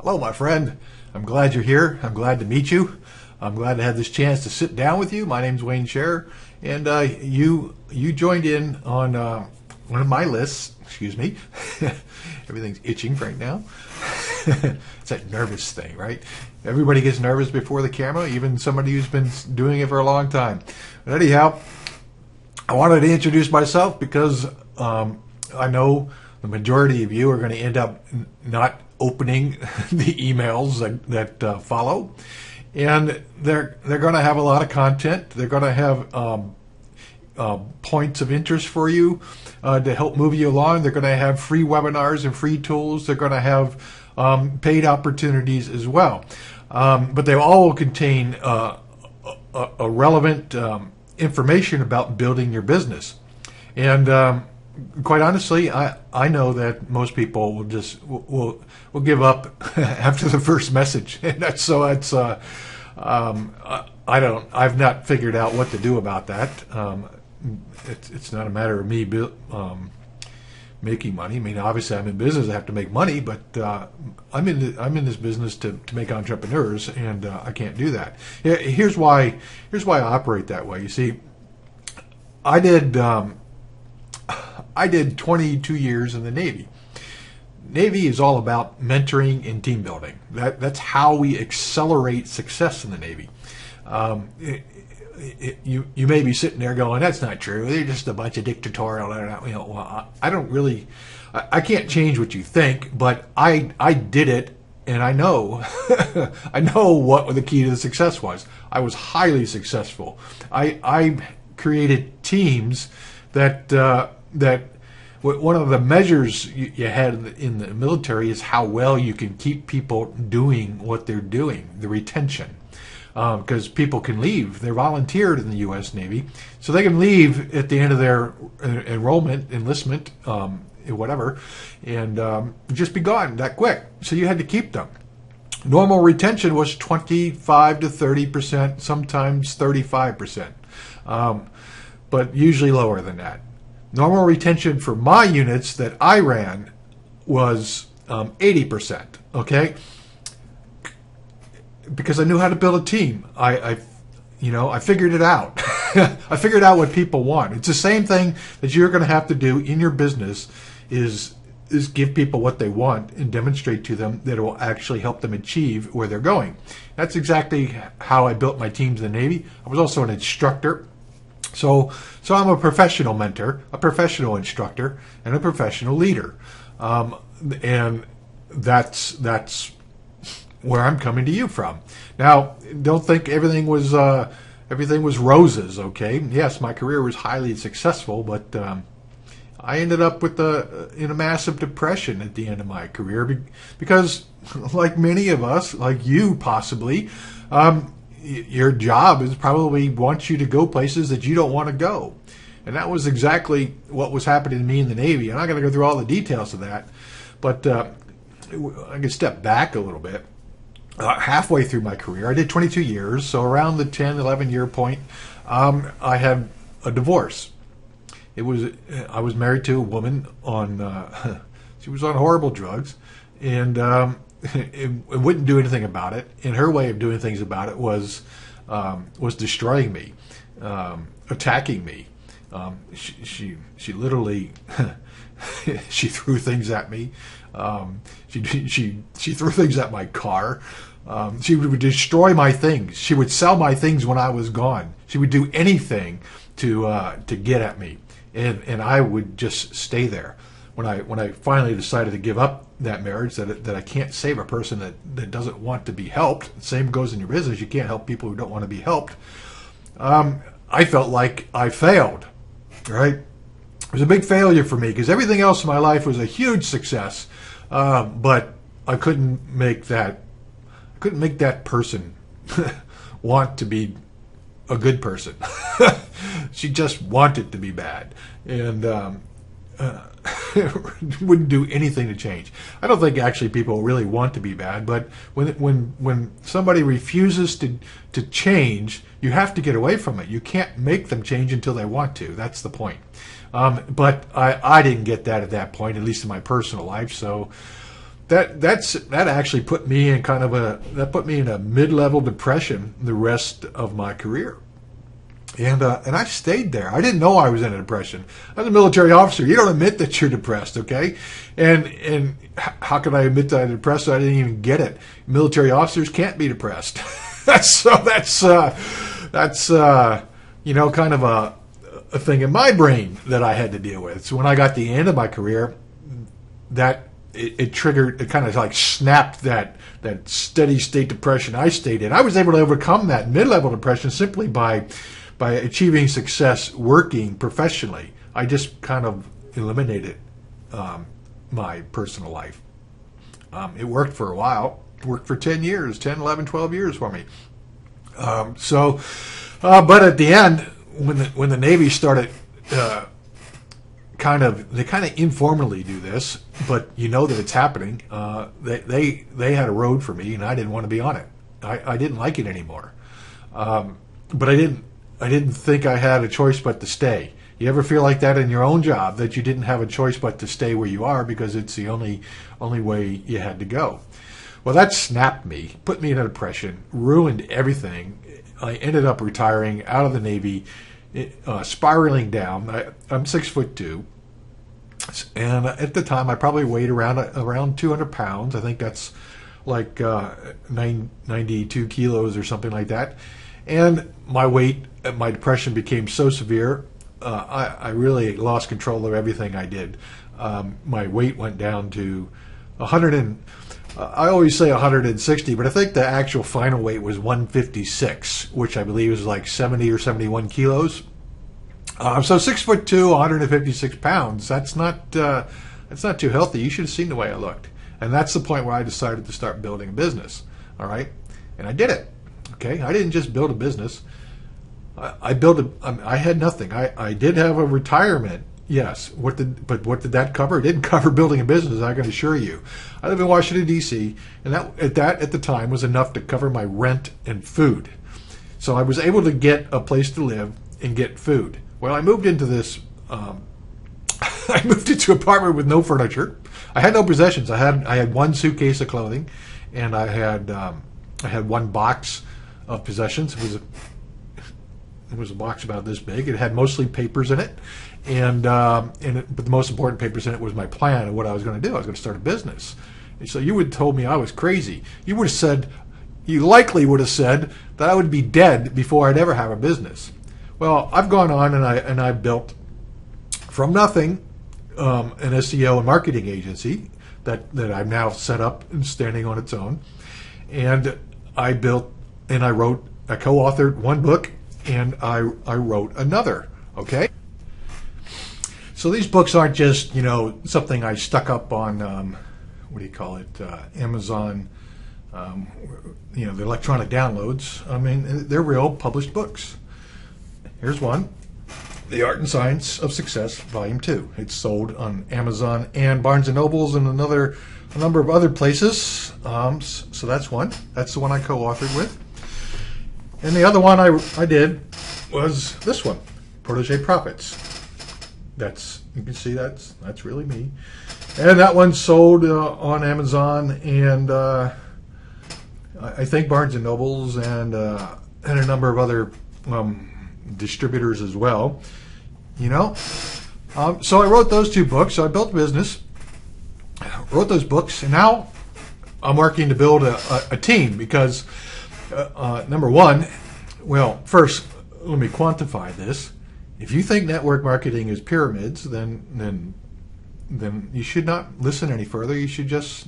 Hello, my friend. I'm glad you're here. I'm glad to meet you. I'm glad to have this chance to sit down with you. My name's Wayne Scherer, and you joined in on one of my lists. Excuse me. Everything's itching right now. It's that nervous thing, right? Everybody gets nervous before the camera, even somebody who's been doing it for a long time. But anyhow, I wanted to introduce myself because I know the majority of you are going to end up not opening the emails that follow, and they're going to have a lot of content. They're going to have points of interest for you to help move you along. They're going to have free webinars and free tools. They're going to have paid opportunities as well, but they all contain a relevant information about building your business. And quite honestly, I know that most people will give up after the first message, and I've not figured out what to do about that. It's not a matter of me making money. I mean, obviously, I'm in business; I have to make money, but I'm in this business to make entrepreneurs, and I can't do that. Here's why I operate that way. You see, I did 22 years in the Navy. Navy is all about mentoring and team building. That's how we accelerate success in the Navy. You may be sitting there going, "That's not true. They're just a bunch of dictatorial." Well, I can't change what you think, but I did it, and I know I know what the key to the success was. I was highly successful. I created teams that one of the measures you had in the military is how well you can keep people doing what they're doing, the retention. Because people can leave. They're volunteered in the U.S. Navy, so they can leave at the end of their enlistment, whatever, and just be gone that quick. So you had to keep them. Normal retention was 25 to 30%, sometimes 35%, but usually lower than that. Normal retention for my units that I ran was 80%. Okay. Because I knew how to build a team. I figured it out. I figured out what people want. It's the same thing that you're going to have to do in your business is give people what they want and demonstrate to them that it will actually help them achieve where they're going. That's exactly how I built my teams in the Navy. I was also an instructor. So I'm a professional mentor, a professional instructor, and a professional leader. And that's where I'm coming to you from. Now, don't think everything was roses, okay? Yes, my career was highly successful, but I ended up in a massive depression at the end of my career because, like many of us, like you possibly, your job is probably wants you to go places that you don't want to go. And that was exactly what was happening to me in the Navy. I'm not going to go through all the details of that, but I can step back a little bit. Halfway through my career, I did 22 years, so around the 10, 11-year point, I had a divorce. I was married to a woman she was on horrible drugs, and it wouldn't do anything about it. And her way of doing things about it was destroying me, attacking me. She literally she threw things at me. She threw things at my car. She would destroy my things. She would sell my things when I was gone. She would do anything to get at me, and I would just stay there. When I finally decided to give up that marriage, that I can't save a person that doesn't want to be helped. Same goes in your business. You can't help people who don't want to be helped. I felt like I failed. Right? It was a big failure for me because everything else in my life was a huge success, but I couldn't make that person want to be a good person. She just wanted to be bad, and wouldn't do anything to change. I don't think actually people really want to be bad, but when somebody refuses to change, you have to get away from it. You can't make them change until they want to. That's the point. But I didn't get that at that point, at least in my personal life. So that actually put me in a mid-level depression the rest of my career. And I stayed there. I didn't know I was in a depression. I was a military officer. You don't admit that you're depressed, okay? And how could I admit that I'm depressed? I didn't even get it. Military officers can't be depressed. That's kind of a thing in my brain that I had to deal with. So when I got to the end of my career, that it triggered, it kind of like snapped that steady state depression I stayed in. I was able to overcome that mid-level depression simply by achieving success working professionally. I just kind of eliminated my personal life. It worked for a while. It worked for 10 years, 10, 11, 12 years for me. But at the end, when the Navy started they kind of informally do this, but you know that it's happening. They had a road for me, and I didn't want to be on it. I didn't like it anymore. But I didn't think I had a choice but to stay. You ever feel like that in your own job, that you didn't have a choice but to stay where you are because it's the only way you had to go? Well, that snapped me, put me in a depression, ruined everything. I ended up retiring out of the Navy, spiraling down. I'm 6'2", and at the time I probably weighed around 200 pounds. I think that's like 92 kilos or something like that. And my depression became so severe, I really lost control of everything I did. My weight went down to 100 I always say 160, but I think the actual final weight was 156, which I believe is like 70 or 71 kilos. So 6'2", 156 pounds. That's not too healthy. You should have seen the way I looked. And that's the point where I decided to start building a business. All right, and I did it. Okay, I didn't just build a business. I had nothing. I did have a retirement. Yes. What did that cover? It didn't cover building a business, I can assure you. I live in Washington, D.C., and that at the time was enough to cover my rent and food. So I was able to get a place to live and get food. Well, I moved into this. I moved into an apartment with no furniture. I had no possessions. I had one suitcase of clothing, and I had one box of possessions. It was a box about this big. It had mostly papers in it, but the most important papers in it was my plan of what I was going to do. I was going to start a business. And so you would have told me I was crazy. You likely would have said that I would be dead before I'd ever have a business. Well, I've gone on and I built from nothing an SEO and marketing agency that I've now set up and standing on its own. And I co-authored one book, and I wrote another. Okay, so these books aren't just something I stuck up on Amazon, the electronic downloads. I mean, they're real published books. Here's one, The Art and Science of Success, Volume 2. It's sold on Amazon and Barnes & Nobles and a number of other places. So that's one. That's the one I co-authored with. And the other one I did was this one, Protege Profits. You can see that's really me. And that one sold on Amazon and I think Barnes & Nobles and a number of other distributors as well. So I wrote those two books. So I built a business, wrote those books, and now I'm working to build a team because number one, well, first let me quantify this. If you think network marketing is pyramids, then you should not listen any further. You should just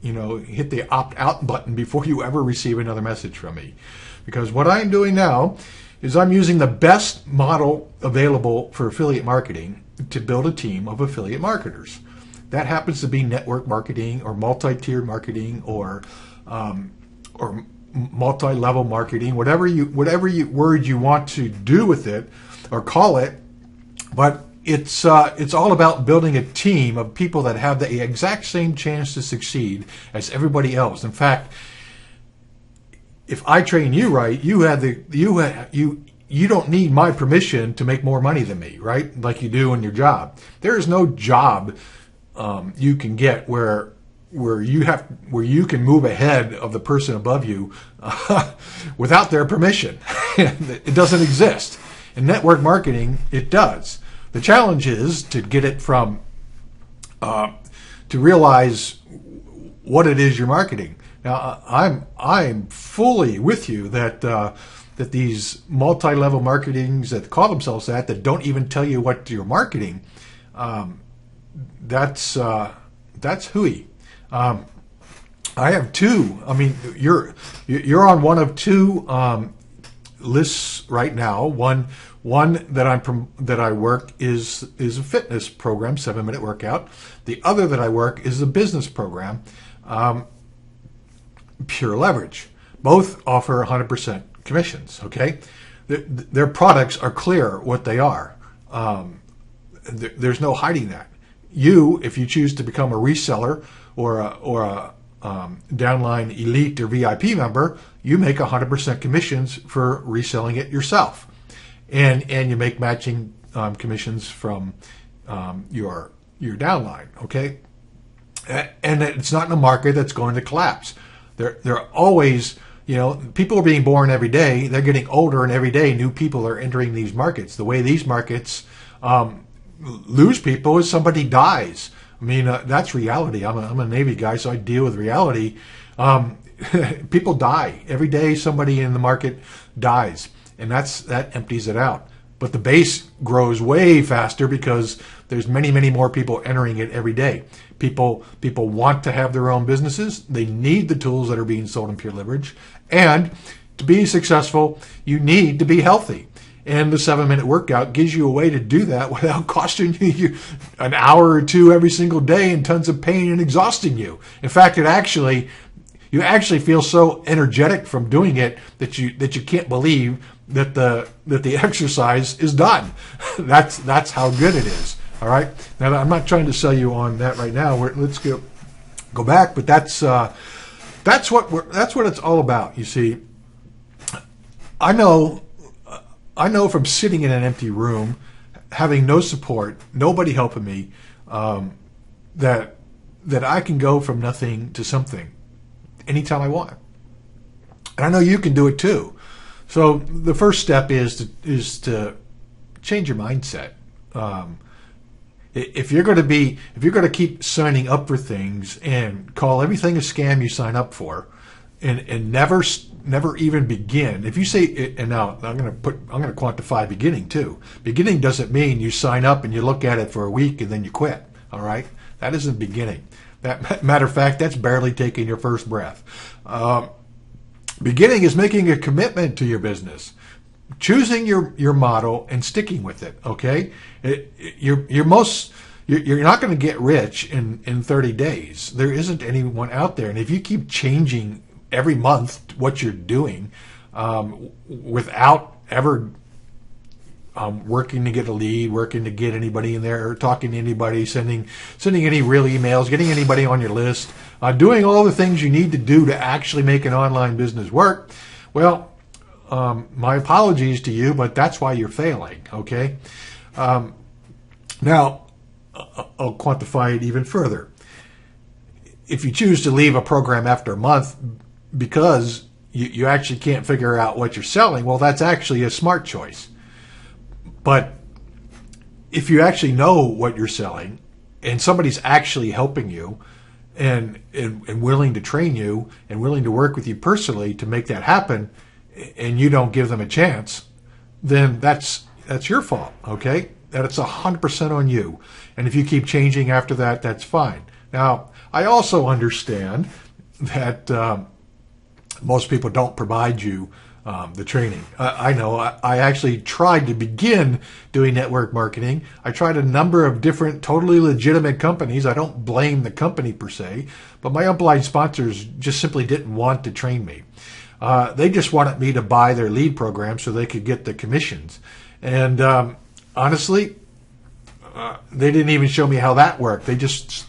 hit the opt-out button before you ever receive another message from me, because what I'm doing now is I'm using the best model available for affiliate marketing to build a team of affiliate marketers. That happens to be network marketing or multi-tier marketing or multi-level marketing, whatever word you want to do with it or call it. But it's all about building a team of people that have the exact same chance to succeed as everybody else. In fact, if I train you right, you don't need my permission to make more money than me, right? Like you do in your job. There is no job you can get where where you can move ahead of the person above you without their permission. It doesn't exist. In network marketing, it does. The challenge is to get it from to realize what it is you're marketing. Now, I'm fully with you that that these multi-level marketings that call themselves that don't even tell you what you're marketing, that's hooey. I have two. I mean, you're on one of two lists right now. One that I work is a fitness program, 7-minute workout. The other that I work is a business program, Pure Leverage. Both offer 100% commissions. Okay, their products are clear what they are. There's no hiding that. If you choose to become a reseller or a downline elite or VIP member, you make 100% commissions for reselling it yourself, and you make matching commissions from your downline. Okay, and it's not in a market that's going to collapse. They're always, people are being born every day. They're getting older, and every day new people are entering these markets. The way these markets lose people is somebody dies. I mean, that's reality. I'm a Navy guy, so I deal with reality. People die every day. Somebody in the market dies, and that empties it out. But the base grows way faster because there's many, many more people entering it every day. People want to have their own businesses. They need the tools that are being sold in Pure Leverage, and to be successful, you need to be healthy. And the 7-minute workout gives you a way to do that without costing you an hour or two every single day and tons of pain and exhausting you. In fact, you actually feel so energetic from doing it that you can't believe that the exercise is done. That's how good it is. All right. Now, I'm not trying to sell you on that right now. Let's go back, but that's what it's all about. You see, I know from sitting in an empty room, having no support, nobody helping me, that I can go from nothing to something anytime I want. And I know you can do it too. So the first step is to change your mindset. If you're going to keep signing up for things and call everything a scam you sign up for, and never even begin. If you say, and now I'm going to quantify beginning too. Beginning doesn't mean you sign up and you look at it for a week and then you quit. All right, that isn't beginning. Matter of fact, that's barely taking your first breath. Beginning is making a commitment to your business, choosing your model and sticking with it. Okay, you're not going to get rich in 30 days. There isn't anyone out there, and if you keep changing every month what you're doing without ever working to get a lead, working to get anybody in there, talking to anybody, sending any real emails, getting anybody on your list, doing all the things you need to do to actually make an online business work, well, my apologies to you, but that's why you're failing, okay? Now, I'll quantify it even further. If you choose to leave a program after a month because you actually can't figure out what you're selling, well, that's actually a smart choice. But if you actually know what you're selling and somebody's actually helping you and willing to train you and willing to work with you personally to make that happen, and you don't give them a chance, then that's your fault, okay? That's 100% on you. And if you keep changing after that, that's fine. Now, I also understand that most people don't provide you the training. I know. I actually tried to begin doing network marketing. I tried a number of different totally legitimate companies. I don't blame the company per se, but my upline sponsors just simply didn't want to train me. They just wanted me to buy their lead program so they could get the commissions. And honestly, they didn't even show me how that worked. They just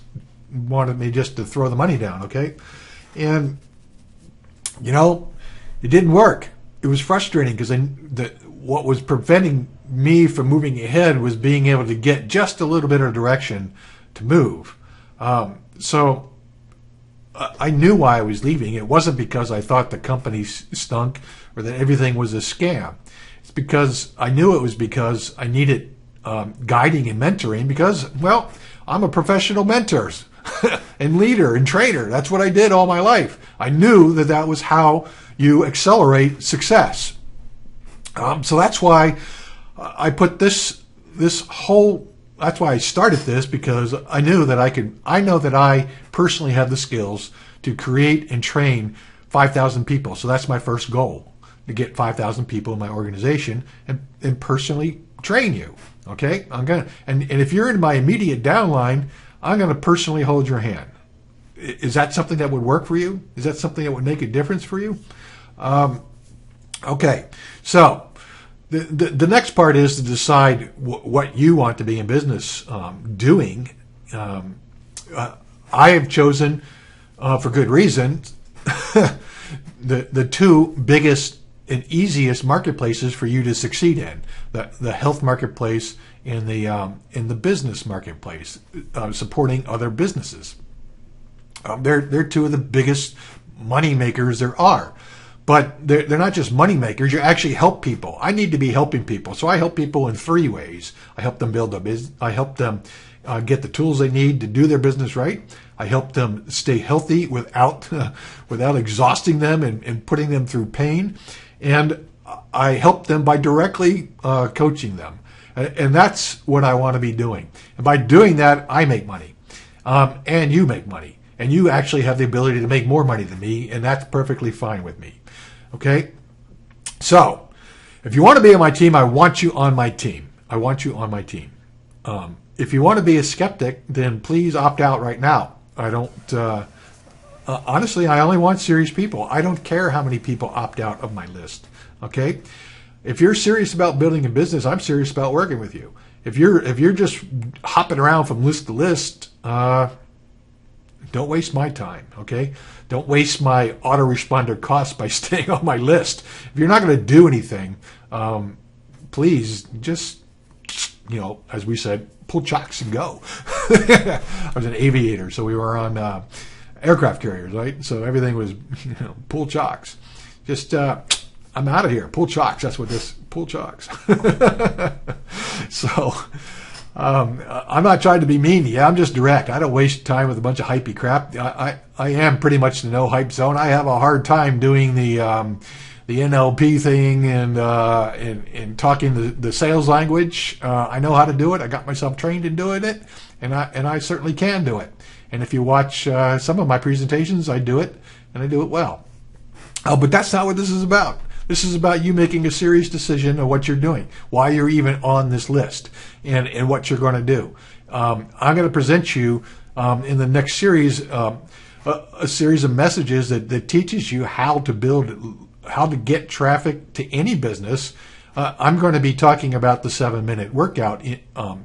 wanted me just to throw the money down, okay? And, it didn't work. It was frustrating because what was preventing me from moving ahead was being able to get just a little bit of direction to move. So I knew why I was leaving. It wasn't because I thought the company stunk or that everything was a scam. It's because I knew it was because I needed guiding and mentoring because, well, I'm a professional mentor and leader and trainer. That's what I did all my life. I knew that that was how you accelerate success. So that's why I put this whole. That's why I started this, because I knew that I know that I personally have the skills to create and train 5,000 people. So that's my first goal, to get 5,000 people in my organization and personally train you. Okay, and if you're in my immediate downline, I'm gonna personally hold your hand. Is that something that would work for you? Is that something that would make a difference for you? Okay, so the next part is to decide what you want to be in business doing. I have chosen, for good reason, the two biggest and easiest marketplaces for you to succeed in: the health marketplace and the business marketplace, supporting other businesses. They're two of the biggest money makers there are. But they're not just money makers. You actually help people. I need to be helping people. So I help people in three ways. I help them build a business. I help them get the tools they need to do their business right. I help them stay healthy without exhausting them and putting them through pain. And I help them by directly coaching them. And that's what I want to be doing. And by doing that, I make money. And you make money. And you actually have the ability to make more money than me. And that's perfectly fine with me. Okay, so if you want to be on my team, I want you on my team. I want you on my team. If you want to be a skeptic, then please opt out right now. I don't, honestly, I only want serious people. I don't care how many people opt out of my list. Okay, if you're serious about building a business, I'm serious about working with you. If you're just hopping around from list to list, don't waste my time, okay? Don't waste my autoresponder costs by staying on my list. If you're not going to do anything, please just, as we said, pull chocks and go. I was an aviator, so we were on aircraft carriers, right? So everything was, pull chocks. Just, I'm out of here. Pull chocks. That's what this, pull chocks. So... I'm not trying to be mean to you. I'm just direct. I don't waste time with a bunch of hypey crap. I am pretty much the no hype zone. I have a hard time doing the NLP thing and talking the sales language. I know how to do it. I got myself trained in doing it, and I certainly can do it. And if you watch some of my presentations, I do it, and I do it well. But that's not what this is about. This is about you making a serious decision of what you're doing, why you're even on this list, and what you're going to do. I'm going to present you in the next series a series of messages that teaches you how to get traffic to any business. I'm going to be talking about the 7-minute workout,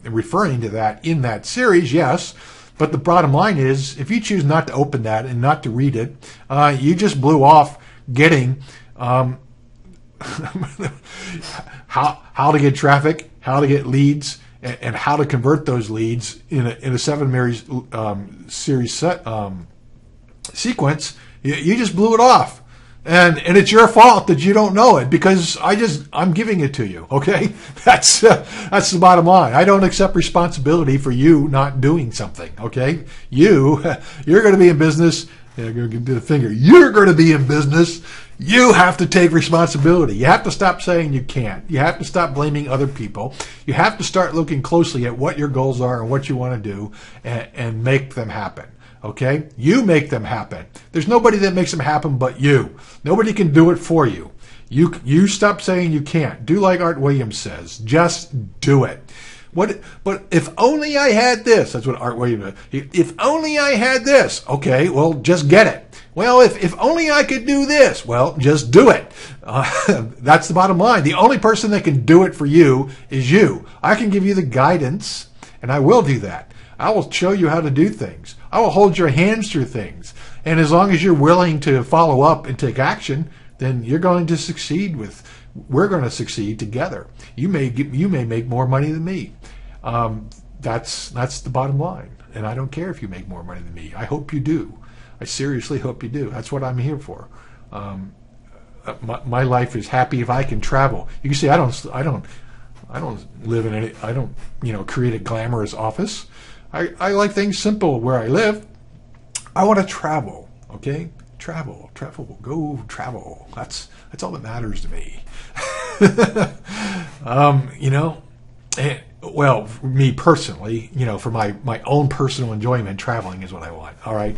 referring to that in that series, yes. But the bottom line is, if you choose not to open that and not to read it, you just blew off getting how to get traffic, how to get leads, and how to convert those leads in a 7 series sequence. You just blew it off, and it's your fault that you don't know it, because I'm giving it to you. Okay, that's the bottom line. I don't accept responsibility for you not doing something. Okay, you're going to be in business. Yeah, I'm going to do the finger. You're going to be in business. You have to take responsibility. You have to stop saying you can't. You have to stop blaming other people. You have to start looking closely at what your goals are and what you want to do and make them happen. Okay? You make them happen. There's nobody that makes them happen but you. Nobody can do it for you. You stop saying you can't. Do like Art Williams says. Just do it. But if only I had this. That's what Art Williams said. If only I had this. Okay, well, just get it. Well, if only I could do this. Well, just do it. That's the bottom line. The only person that can do it for you is you. I can give you the guidance, and I will do that. I will show you how to do things. I will hold your hands through things. And as long as you're willing to follow up and take action, then you're going to succeed we're going to succeed together. You may make more money than me. That's the bottom line. And I don't care if you make more money than me. I hope you do. I seriously hope you do. That's what I'm here for. My life is happy if I can travel. You can see I don't live in any. I don't create a glamorous office. I like things simple where I live. I want to travel. Okay, travel, go travel. That's all that matters to me. Well, for me personally, for my own personal enjoyment, traveling is what I want. All right.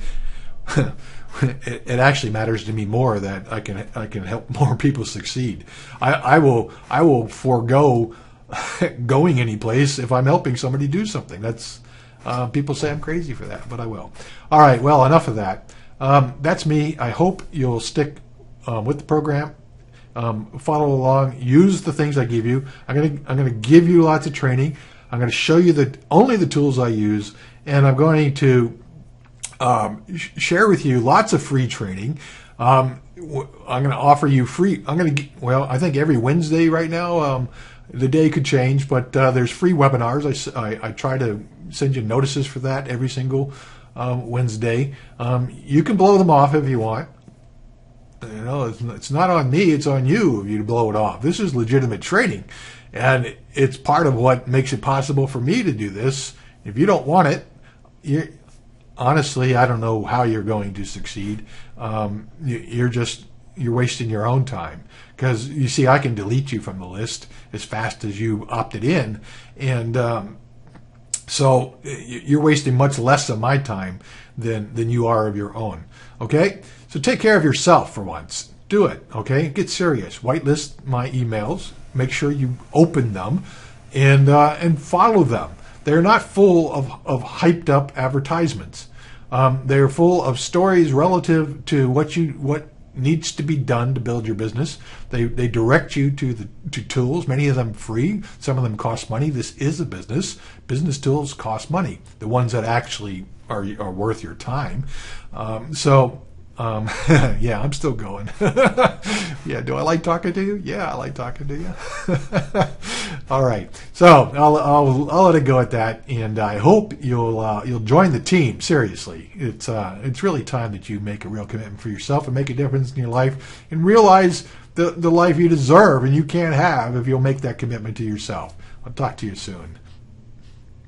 It actually matters to me more that I can help more people succeed. I will forego going any place if I'm helping somebody do something. That's people say I'm crazy for that, but I will. All right. Well, enough of that. That's me. I hope you'll stick with the program. Follow along. Use the things I give you. I'm gonna give you lots of training. I'm going to show you only the tools I use, and I'm going to share with you lots of free training. I'm going to offer you free. I think every Wednesday right now. The day could change, but there's free webinars. I try to send you notices for that every single Wednesday. You can blow them off if you want. It's not on me, it's on you if you blow it off. This is legitimate training, and it's part of what makes it possible for me to do this. If you don't want it, honestly, I don't know how you're going to succeed. You're wasting your own time, because you see, I can delete you from the list as fast as you opted in, and so you're wasting much less of my time than you are of your own. Okay, so take care of yourself for once. Do it. Okay, get serious. Whitelist my emails. Make sure you open them and follow them. They're not full of hyped up advertisements. They're full of stories relative to what needs to be done to build your business. They direct you to tools. Many of them free. Some of them cost money. This is a business. Business tools cost money. The ones that actually are worth your time. Yeah, I'm still going. Yeah, do I like talking to you? Yeah, I like talking to you. All right, so I'll let it go at that, and I hope you'll join the team. Seriously, it's really time that you make a real commitment for yourself and make a difference in your life, and realize the life you deserve and you can't have if you'll make that commitment to yourself. I'll talk to you soon.